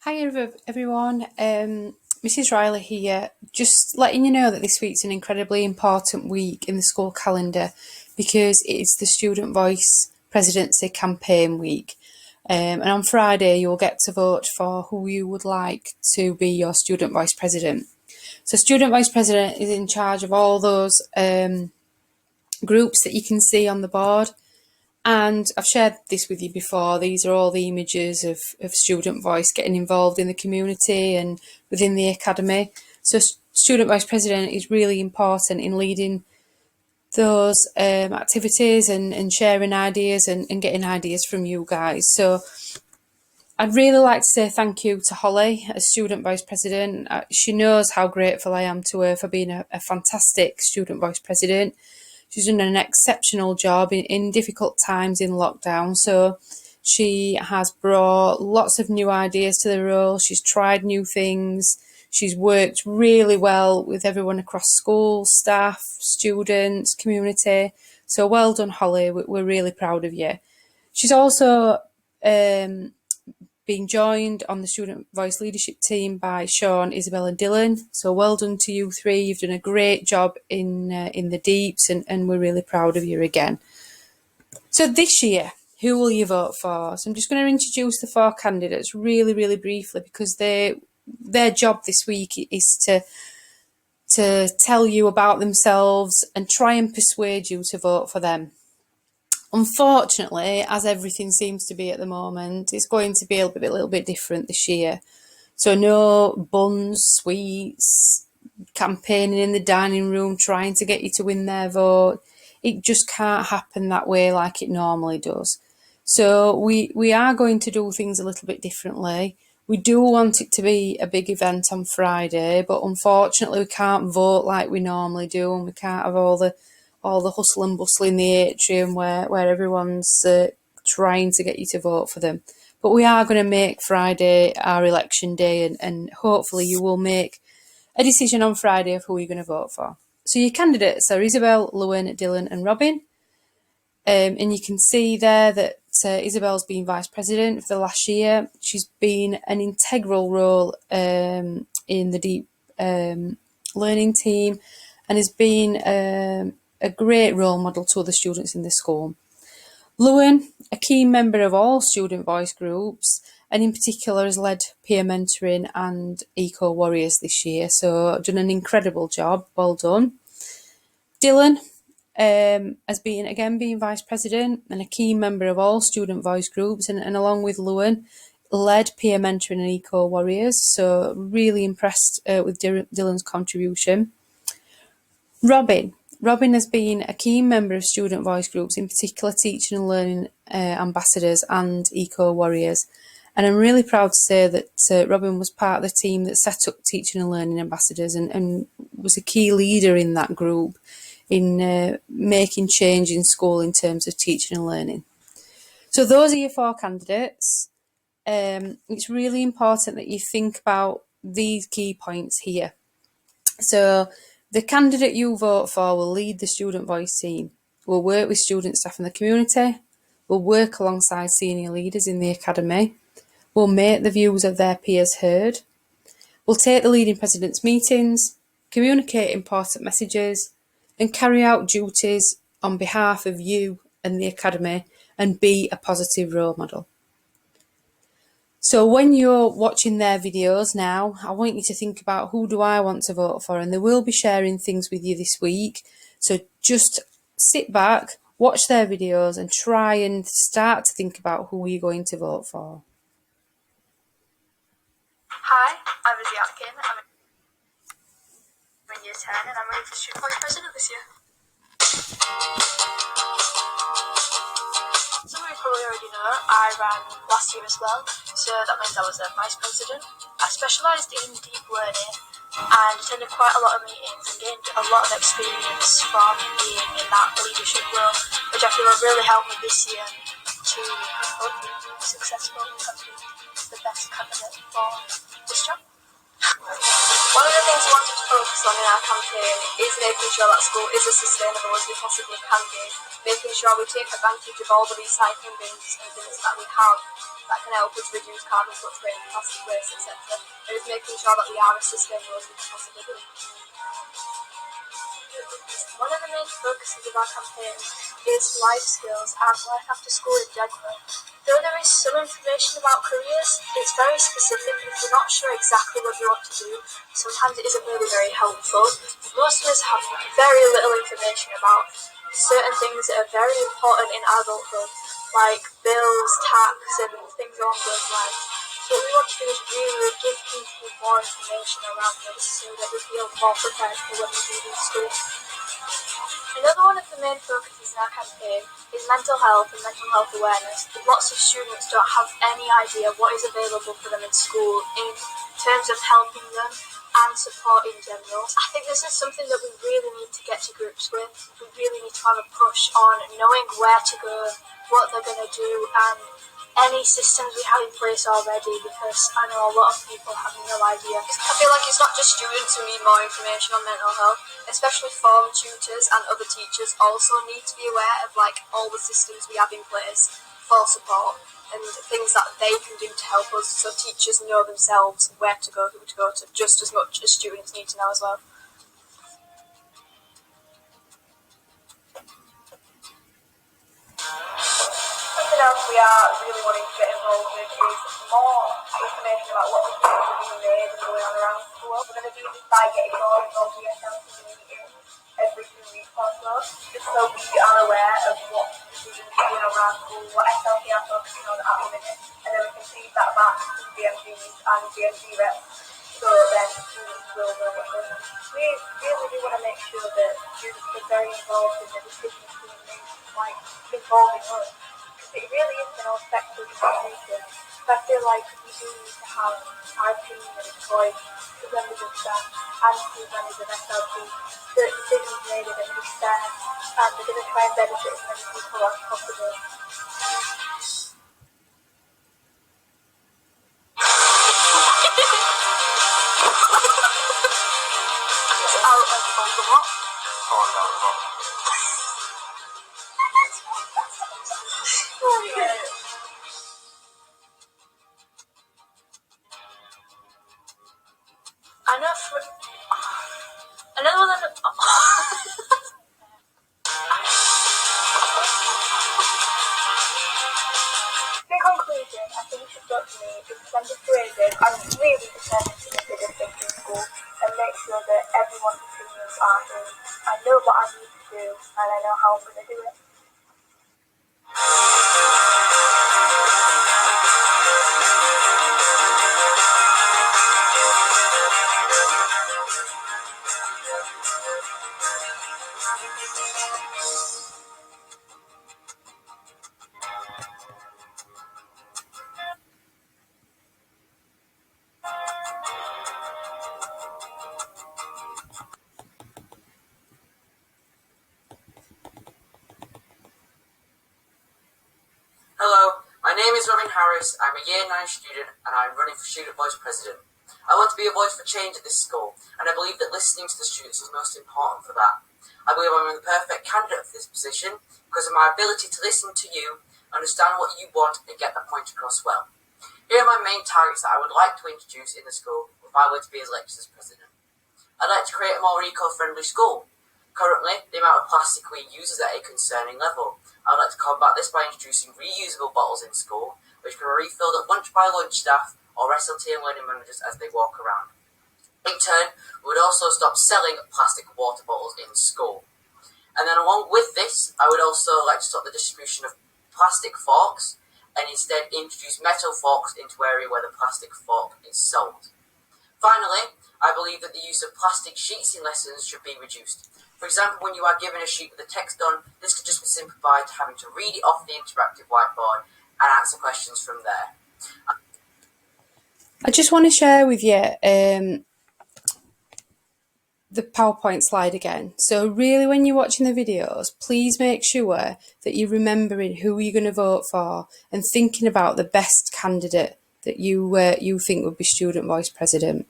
Hi everyone, Mrs. Riley here. Just letting you know that this week's an incredibly important week in the school calendar because it's the Student Voice Presidency campaign week. And on Friday you'll get to vote for who you would like to be your Student Vice President. So Student Vice President is in charge of all those groups that you can see on the board. And I've shared this with you before. These are all the images of Student Voice getting involved in the community and within the academy. So Student Vice President is really important in leading those activities and sharing ideas and getting ideas from you guys. So I'd really like to say thank you to Holly as Student Vice President. She knows how grateful I am to her for being a fantastic Student Vice President. She's done an exceptional job in difficult times in lockdown. So she has brought lots of new ideas to the role. She's tried new things. She's worked really well with everyone across school, staff, students, community. So well done, Holly. We're really proud of you. She's also being joined on the Student Voice leadership team by Sean, Isabel and Dylan. So well done to you three. You've done a great job in the deeps and we're really proud of you again. So this year, who will you vote for? So I'm just going to introduce the four candidates really, really briefly because their job this week is to tell you about themselves and try and persuade you to vote for them. Unfortunately, as everything seems to be at the moment, it's going to be a little bit different this year. So no buns, sweets, campaigning in the dining room, trying to get you to win their vote. It just can't happen that way like it normally does. So we are going to do things a little bit differently. We do want it to be a big event on Friday, but unfortunately we can't vote like we normally do, and we can't have all the hustle and bustle in the atrium where everyone's trying to get you to vote for them. But we are going to make Friday our election day, and hopefully you will make a decision on Friday of who you're going to vote for. So your candidates are Isabel, Lewin, Dylan and Robin. And you can see there that Isabel's been Vice President for the last year. She's been an integral role in the deep learning team and has been a great role model to other students in the school. Lewin, a key member of all student voice groups, and in particular has led peer mentoring and eco warriors this year, so done an incredible job. Well done. Dylan has been Vice President and a key member of all student voice groups, and along with Lewin, led peer mentoring and eco warriors, so really impressed with Dylan's contribution. Robin has been a key member of student voice groups, in particular teaching and learning ambassadors and eco warriors. And I'm really proud to say that Robin was part of the team that set up teaching and learning ambassadors and was a key leader in that group in making change in school in terms of teaching and learning. So those are your four candidates. It's really important that you think about these key points here. So the candidate you vote for will lead the Student Voice team, will work with student staff in the community, will work alongside senior leaders in the academy, will make the views of their peers heard, will take the lead in president's meetings, communicate important messages, and carry out duties on behalf of you and the academy and be a positive role model. So when you're watching their videos now, I want you to think about who do I want to vote for, and they will be sharing things with you this week. So just sit back, watch their videos and try and start to think about who you're going to vote for. Hi, I'm Izzy Atkin. I'm in year 10 and I'm ready for Student Vice President this year. Some of you probably already know I ran last year as well, so that means I was a Vice President. I specialised in deep learning and attended quite a lot of meetings and gained a lot of experience from being in that leadership role, which I feel will really help me this year to hopefully be successful and be the best candidate for this job. One of the things we wanted to focus on in our campaign is making sure that school is as sustainable as we possibly can be, making sure we take advantage of all the recycling bins and things that we have, that can help us reduce carbon footprint, plastic waste, etc. And just making sure that we are as sustainable as we can possibly be. One of the main focuses of our campaign is life skills and life after school in general. Though there is some information about careers, it's very specific, and if we're not sure exactly what we want to do, sometimes it isn't really very helpful. Most of us have very little information about certain things that are very important in adulthood, like bills, tax, and things along those lines. So what we want to do is really give people more information around this so that we feel more prepared for when we do leave school. Another one of the main focuses in our campaign is mental health and mental health awareness. Lots of students don't have any idea what is available for them in school in terms of helping them and support in general. I think this is something that we really need to get to grips with. We really need to have a push on knowing where to go, what they're going to do, and any systems we have in place already, because I know a lot of people have no idea. I feel like it's not just students who need more information on mental health, especially form tutors and other teachers also need to be aware of all the systems we have in place for support and things that they can do to help us, so teachers know themselves where to go, who to go to, just as much as students need to know as well. Something else we are really wanting to get involved with is more information about what the students are being made and going on around school. We're going to do this by getting more involved with SLT meetings every 2 weeks or so, just so we are aware of what the students are doing around school, what SLT are focusing on at the minute, and then we can feed that back to BMGs and BMG reps, so then students will know what's going on. We really do want to make sure that students are very involved in the decisions being made, involving us. It really is an all-sector conversation. So I feel like we do need to have our team and employees, two members of staff and two members of SLT, so that decisions made are going to be fair and they're going to try and benefit as many people as possible. I know for another one. In conclusion, I think it's got to me because I'm persuaded I'm really determined to make a difference in school and make sure that everyone's opinions are heard. I know what I need to do and I know how I'm going to do it. Hello, my name is Robin Harris. I'm a Year 9 student and I'm running for Student Voice President. I want to be a voice for change at this school, and I believe that listening to the students is most important for that. I believe I'm the perfect candidate for this position because of my ability to listen to you, understand what you want, and get that point across well. Here are my main targets that I would like to introduce in the school if I were to be elected as president. I'd like to create a more eco-friendly school. Currently, the amount of plastic we use is at a concerning level. I would like to combat this by introducing reusable bottles in school, which can be refilled at lunch by lunch staff or SLT and learning managers as they walk around. In turn, we would also stop selling plastic water bottles in school. And then along with this, I would also like to stop the distribution of plastic forks and instead introduce metal forks into area where the plastic fork is sold. Finally, I believe that the use of plastic sheets in lessons should be reduced. For example, when you are given a sheet with the text on, this could just be simplified to having to read it off the interactive whiteboard and answer questions from there. I just want to share with you the PowerPoint slide again. So really, when you're watching the videos, please make sure that you're remembering who you're going to vote for and thinking about the best candidate that you think would be Student Voice President.